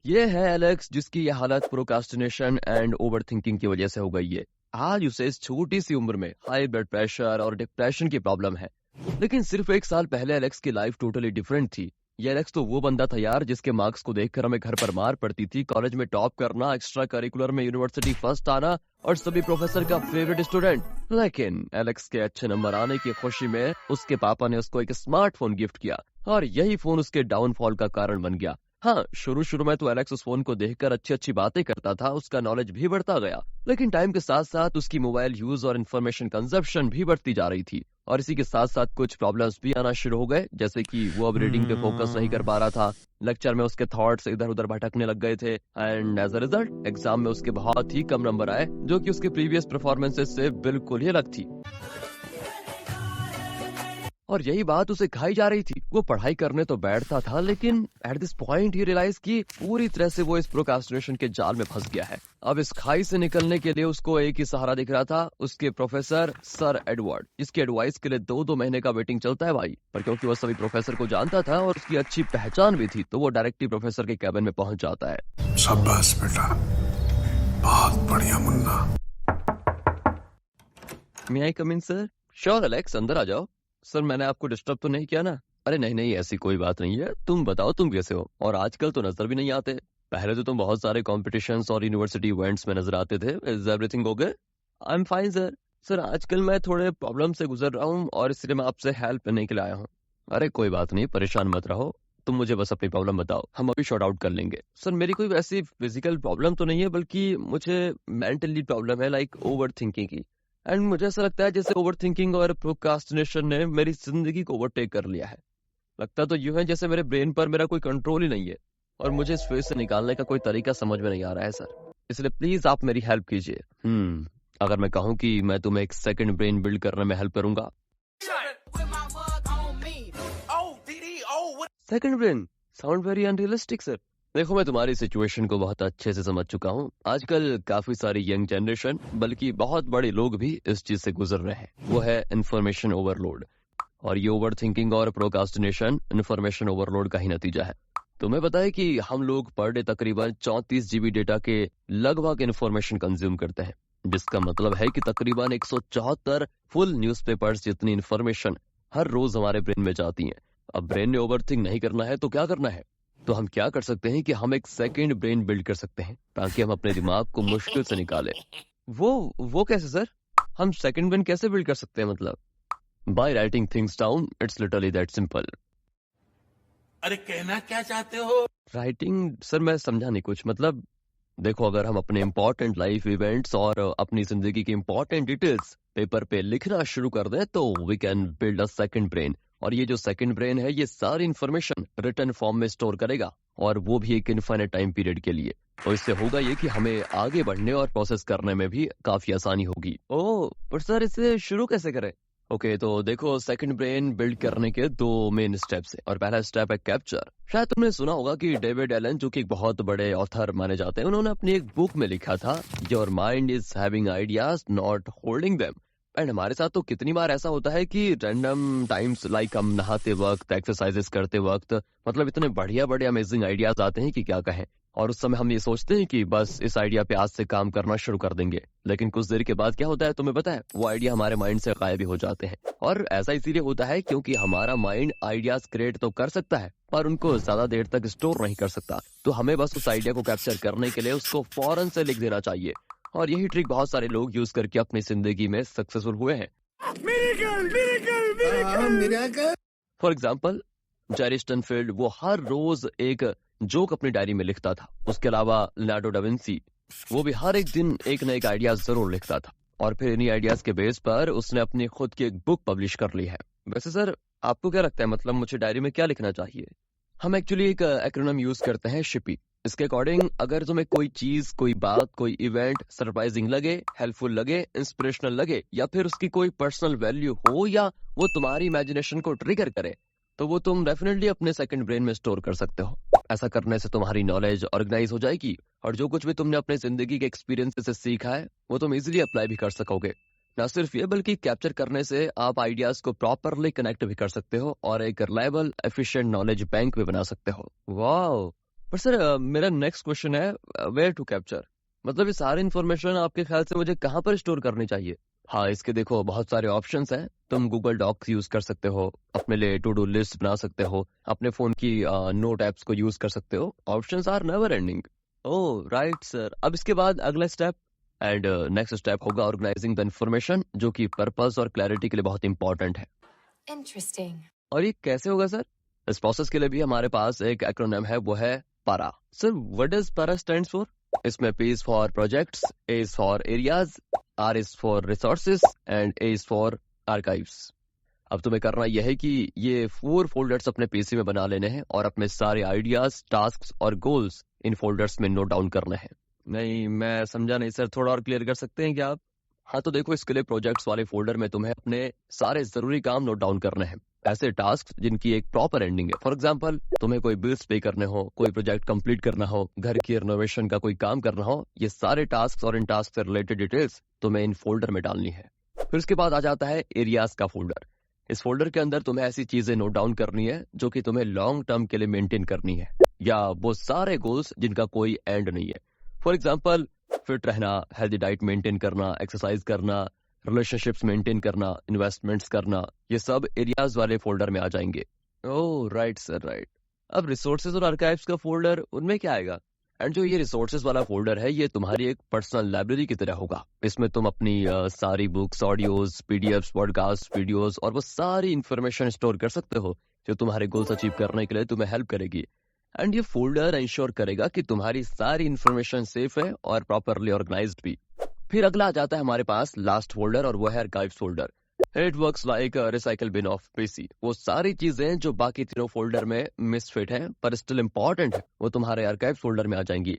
ये है एलेक्स, जिसकी ये हालत प्रोक्रास्टिनेशन एंड ओवरथिंकिंग की वजह से हो गई है। आज उसे इस छोटी सी उम्र में हाई ब्लड प्रेशर और डिप्रेशन की प्रॉब्लम है। लेकिन सिर्फ एक साल पहले एलेक्स की लाइफ टोटली डिफरेंट थी। ये एलेक्स तो वो बंदा था यार, जिसके मार्क्स को देखकर हमें घर पर मार पड़ती थी। कॉलेज में टॉप करना, एक्स्ट्रा करिकुलर में यूनिवर्सिटी फर्स्ट आना और सभी प्रोफेसर का फेवरेट स्टूडेंट। लेकिन एलेक्स के अच्छे नंबर आने की खुशी में उसके पापा ने उसको एक स्मार्टफोन गिफ्ट किया और यही फोन उसके डाउनफॉल का कारण बन गया। हाँ, शुरू शुरू में तो एलेक्स उस फोन को देखकर अच्छी अच्छी बातें करता था, उसका नॉलेज भी बढ़ता गया। लेकिन टाइम के साथ साथ उसकी मोबाइल यूज और इन्फॉर्मेशन कंजप्शन भी बढ़ती जा रही थी। और इसी के साथ साथ कुछ प्रॉब्लम्स भी आना शुरू हो गए, जैसे कि वो अब रीडिंग पे फोकस नहीं कर पा रहा था। लेक्चर में उसके थॉट्स इधर उधर भटकने लग गए थे and as a result exam में उसके बहुत ही कम नंबर आए, जो कि उसके प्रीवियस परफॉर्मेंसेस से बिल्कुल ही अलग थी। और यही बात उसे खाई जा रही थी। वो पढ़ाई करने तो बैठता था, लेकिन एट दिस पॉइंट ही रियलाइज कि पूरी तरह से वो इस प्रोक्रास्टिनेशन के जाल में फंस गया है। अब इस खाई से निकलने के लिए उसको एक ही सहारा दिख रहा था, उसके प्रोफेसर सर एडवर्ड, जिसकी एडवाइस के लिए 2-2 महीने का वेटिंग चलता है भाई। पर क्योंकि वो सभी प्रोफेसर को जानता था और उसकी अच्छी पहचान भी थी, तो वो डायरेक्टली प्रोफेसर के कैबिन में पहुंच जाता है। शाबाश बेटा, बहुत बढ़िया मुन्ना। मे आई कम इन सर? श्योर एलेक्स, अंदर आ जाओ। सर, मैंने आपको डिस्टर्ब तो नहीं किया ना? अरे नहीं नहीं, ऐसी कोई बात नहीं है। तुम बताओ तुम कैसे हो, और आजकल तो नजर भी नहीं आते। पहले तो तुम बहुत सारे कॉम्पिटिशन्स और यूनिवर्सिटी इवेंट्स में नजर आते थे। Is everything okay? I am fine sir. Sir, आजकल मैं थोड़े प्रॉब्लम से गुजर रहा हूँ और इसलिए मैं आपसे हेल्प लेने के लिए आया हूँ। अरे कोई बात नहीं, परेशान मत रहो। तुम मुझे बस अपनी प्रॉब्लम बताओ, हम अभी शॉर्ट आउट कर लेंगे। सर, मेरी कोई वैसी फिजिकल प्रॉब्लम तो नहीं है, बल्कि मुझे मेंटली प्रॉब्लम है, लाइक ओवर थिंकिंग की। एंड मुझे ऐसा लगता है जैसे ओवरथिंकिंग और प्रोक्रास्टिनेशन ने मेरी जिंदगी को ओवरटेक कर लिया है। लगता तो यूं है जैसे मेरे ब्रेन पर मेरा कोई कंट्रोल ही नहीं है, और मुझे इस फेज से निकालने का कोई तरीका समझ में नहीं आ रहा है सर। इसलिए प्लीज आप मेरी हेल्प कीजिए। अगर मैं कहूँ कि मैं तुम्हें एक सेकंड ब्रेन बिल्ड करने में हेल्प करूंगा। Second brain sound very unrealistic sir. देखो, मैं तुम्हारी सिचुएशन को बहुत अच्छे से समझ चुका हूँ। आजकल काफी सारी यंग जनरेशन, बल्कि बहुत बड़े लोग भी इस चीज से गुजर रहे हैं। वो है इंफॉर्मेशन ओवरलोड। और ये ओवर थिंकिंग और प्रोक्रास्टिनेशन इंफॉर्मेशन ओवरलोड का ही नतीजा है। तुम्हें पता है कि हम लोग पर डे तकरीबन 34 जीबी डेटा के लगभग इंफॉर्मेशन कंज्यूम करते हैं, जिसका मतलब है कि तकरीबन 174 फुल न्यूज़पेपर्स जितनी इंफॉर्मेशन हर रोज हमारे ब्रेन में जाती है। अब ब्रेन ने ओवरथिंक नहीं करना है तो क्या करना है? तो हम क्या कर सकते हैं कि हम एक सेकंड ब्रेन बिल्ड कर सकते हैं, ताकि हम अपने दिमाग को मुश्किल से निकालें। वो कैसे सर? हम सेकंड ब्रेन कैसे बिल्ड कर सकते हैं मतलब? By writing things down, it's literally that simple. अरे कहना क्या चाहते हो? राइटिंग सर, मैं समझा नहीं कुछ। मतलब देखो, अगर हम अपने इम्पोर्टेंट लाइफ इवेंट्स और अपनी जिंदगी की इम्पोर्टेंट डिटेल्स पेपर पे लिखना शुरू कर दें, तो we can build a second brain. और ये जो सेकंड ब्रेन है, ये सारी इन्फॉर्मेशन रिटन फॉर्म में स्टोर करेगा, और वो भी एक इनफाइनाइट टाइम पीरियड के लिए। तो इससे होगा ये कि हमें आगे बढ़ने और प्रोसेस करने में भी काफी आसानी होगी। ओह, पर सर इसे शुरू कैसे करें? ओके, तो देखो, सेकंड ब्रेन बिल्ड करने के 2 मेन स्टेप्स हैं, और पहला स्टेप है कैप्चर। शायद तुमने सुना होगा कि डेविड एलन, जो कि एक बहुत बड़े ऑथर माने जाते हैं, उन्होंने अपनी एक बुक में लिखा था, your mind is having ideas not holding them. And हमारे साथ तो कितनी बार ऐसा होता है कि रैंडम टाइम्स, लाइक हम नहाते वक्त, एक्सरसाइजेस करते वक्त, मतलब इतने बढ़िया बढ़िया अमेजिंग आइडियाज आते हैं कि क्या कहें। और उस समय हम ये सोचते हैं कि बस इस आइडिया पे आज से काम करना शुरू कर देंगे। लेकिन कुछ देर के बाद क्या होता है तुम्हें पता है? वो आइडिया हमारे माइंड से गायब भी हो जाते हैं। और ऐसा इसीलिए होता है क्योंकि हमारा माइंड आइडियाज क्रिएट तो कर सकता है, पर उनको ज्यादा देर तक स्टोर नहीं कर सकता। तो हमें बस उस आइडिया को कैप्चर करने के लिए उसको फौरन से लिख देना चाहिए। और यही ट्रिक बहुत सारे लोग यूज करके अपनी जिंदगी में सक्सेसफुल हुए हैं। फॉर एग्जाम्पल, जेरी स्टनफील्ड, वो हर रोज एक जोक अपनी डायरी में लिखता था। उसके अलावा लियोनार्डो डा विंसी, वो भी हर एक दिन एक न एक आइडिया जरूर लिखता था। और फिर इन्हीं आइडियाज के बेस पर उसने अपनी खुद की एक बुक पब्लिश कर ली है। वैसे सर, आपको क्या लगता है, मतलब मुझे डायरी में क्या लिखना चाहिए? हम एक्चुअली एक एक्रोनिम यूज करते हैं, शिपी। इसके अकॉर्डिंग अगर तुम्हें कोई चीज, कोई बात, कोई इवेंट सरप्राइजिंग लगे, हेल्पफुल लगे, इंस्पिरेशनल लगे, या फिर उसकी कोई पर्सनल वैल्यू हो, या वो तुम्हारी इमेजिनेशन को ट्रिगर करे, तो वो तुम डेफिनेटली अपने सेकंड ब्रेन में स्टोर कर सकते हो। ऐसा करने से तुम्हारी नॉलेज ऑर्गेनाइज हो जाएगी, और जो कुछ भी तुमने अपने जिंदगी के एक्सपीरियंस से सीखा है, वो तुम इजीली अप्लाई भी कर सकोगे। ना सिर्फ ये, बल्कि कैप्चर करने से आप आइडियाज को प्रॉपरली कनेक्ट भी कर सकते हो और एक रिलायबल एफिशिएंट नॉलेज बैंक भी बना सकते हो। वाह, पर सर मेरा नेक्स्ट क्वेश्चन है वेयर टू कैप्चर, मतलब ये सारी इन्फॉर्मेशन आपके ख्याल से मुझे कहाँ पर स्टोर करनी चाहिए? हाँ, इसके देखो बहुत सारे ऑप्शंस हैं। तुम गूगल डॉक्स यूज कर सकते हो, अपने लिए टू डू लिस्ट बना सकते हो, अपने फोन की नोट एप्स को यूज कर सकते हो। Options are never ending. Oh right sir, अब इसके बाद अगला स्टेप एंड नेक्स्ट स्टेप होगा ऑर्गेनाइजिंग द इन्फॉर्मेशन, जो कि पर्पस और क्लैरिटी के लिए बहुत इंपॉर्टेंट है। Interesting. और ये कैसे होगा सर? इस प्रोसेस के लिए भी हमारे पास एक एक्रोनिम है, वो है पारा। सर व्हाट डज पारा स्टैंड्स फॉर? इसमें P is for projects, A is for areas, R is for resources and A is for archives। अब तुम्हें करना यह है कि ये 4 फोल्डर्स अपने पीसी में बना लेने हैं और अपने सारे आइडियाज, टास्क्स और गोल्स इन फोल्डर्स में नोट डाउन करने हैं। नहीं, मैं समझा नहीं सर, थोड़ा और क्लियर कर सकते हैं क्या आप? हाँ तो देखो, इसके लिए प्रोजेक्ट्स वाले फोल्डर में तुम्हें अपने सारे जरूरी काम नोट डाउन करने हैं, ऐसे टास्क जिनकी एक प्रॉपर एंडिंग है। फॉर एग्जांपल, तुम्हें कोई बिल्स पे करने हो, कोई प्रोजेक्ट कंप्लीट करना हो, घर की रिनोवेशन का कोई काम करना हो, ये सारे टास्क और इन टास्क से रिलेटेड डिटेल्स तुम्हें इन फोल्डर में डालनी है। फिर उसके बाद आ जाता है एरियाज का फोल्डर। इस फोल्डर के अंदर तुम्हें ऐसी चीजें नोट डाउन करनी है जो कि तुम्हें लॉन्ग टर्म के लिए मेंटेन करनी है, या वो सारे गोल्स जिनका कोई एंड नहीं है। फॉर एग्जाम्पल, फिट रहना, हेल्दी डाइट मेंटेन करना, एक्सरसाइज करना, रिलेशनशिप्स मेंटेन करना, इन्वेस्टमेंट्स करना, ये सब एरियाज वाले फोल्डर में आ जाएंगे। ओह राइट सर, राइट। अब रिसोर्सेज और आर्काइव्स का फोल्डर, उनमें क्या आएगा? एंड जो ये रिसोर्सेज वाला फोल्डर है, ये तुम्हारी एक पर्सनल लाइब्रेरी की तरह होगा। इसमें तुम अपनी सारी books, audios, PDFs, podcast, videos और वो सारी इंफॉर्मेशन स्टोर कर सकते हो जो तुम्हारे गोल्स अचीव करने के लिए तुम्हें हेल्प करेगी। एंड ये फोल्डर इंश्योर करेगा कि तुम्हारी सारी इंफॉर्मेशन सेफ है और प्रॉपरली ऑर्गेनाइज्ड भी। फिर अगला आ जाता है हमारे पास लास्ट फोल्डर, और वो है archives folder. It works like recycle bin of PC. वो सारी चीजें जो बाकी तीनों फोल्डर में मिसफिट हैं पर स्टिल इंपॉर्टेंट है, वो तुम्हारे आर्काइव फोल्डर में आ जाएंगी।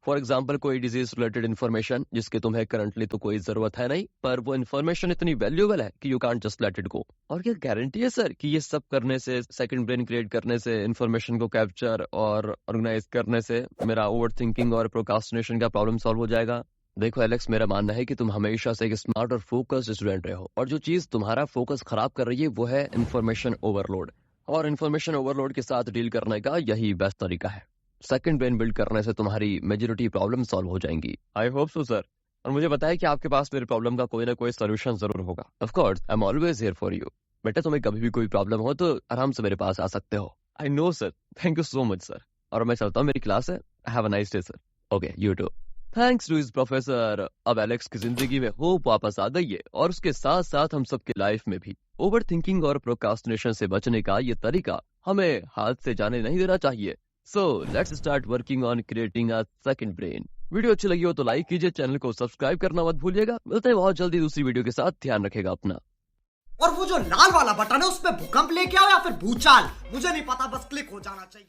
फॉर एग्जाम्पल, कोई डिजीज रिलेटेड इन्फॉर्मेशन जिसके तुम्हें करंटली तो कोई जरूरत है नहीं, पर वो इन्फॉर्मेशन इतनी वैल्यूएबल है कि you can't just let it go. और क्या गारंटी है सर कि ये सब करने से, सेकंड ब्रेन क्रिएट करने से, इन्फॉर्मेशन को कैप्चर और ऑर्गेनाइज करने से मेरा ओवर थिंकिंग और प्रोक्रास्टिनेशन का प्रॉब्लम सॉल्व हो जाएगा? देखो एलेक्स, मेरा मानना है कि तुम हमेशा से एक स्मार्ट और फोकस्ड स्टूडेंट रहे हो, और जो चीज तुम्हारा फोकस खराब कर रही है वो है इन्फॉर्मेशन ओवरलोड। और इन्फॉर्मेशन ओवरलोड के साथ डील करने का यही बेस्ट तरीका है। सेकंड ब्रेन बिल्ड करने से तुम्हारी मेजॉरिटी प्रॉब्लम सॉल्व हो जाएंगी। I hope so sir. और मुझे बताया कि आपके पास मेरे प्रॉब्लम का कोई ना कोई सोल्यूशन जरूर होगा। Of course, I am always here for you. बेटा, तुम्हें कभी भी कोई प्रॉब्लम हो तो आराम से मेरे पास आ सकते हो। I know sir, thank you so much sir. और मैं चलता हूँ, मेरी क्लास है। Have a nice day sir. Okay, you too. Thanks to his professor. अब एलेक्स की जिंदगी में होप वापस आ गई है, और उसके साथ साथ हम सबके लाइफ में भी। ओवर थिंकिंग और प्रोक्रास्टिनेशन से बचने का ये तरीका हमें हाथ से जाने नहीं देना चाहिए। So let's start working on creating a second brain. Video अच्छी लगी हो तो लाइक कीजिए, चैनल को सब्सक्राइब करना मत भूलिएगा। मिलते हैं बहुत जल्दी दूसरी वीडियो के साथ। ध्यान रखेगा अपना। और वो जो लाल वाला बटन है उस पे भूकंप लेके आओ या फिर भूचाल, मुझे नहीं पता, बस क्लिक हो जाना चाहिए।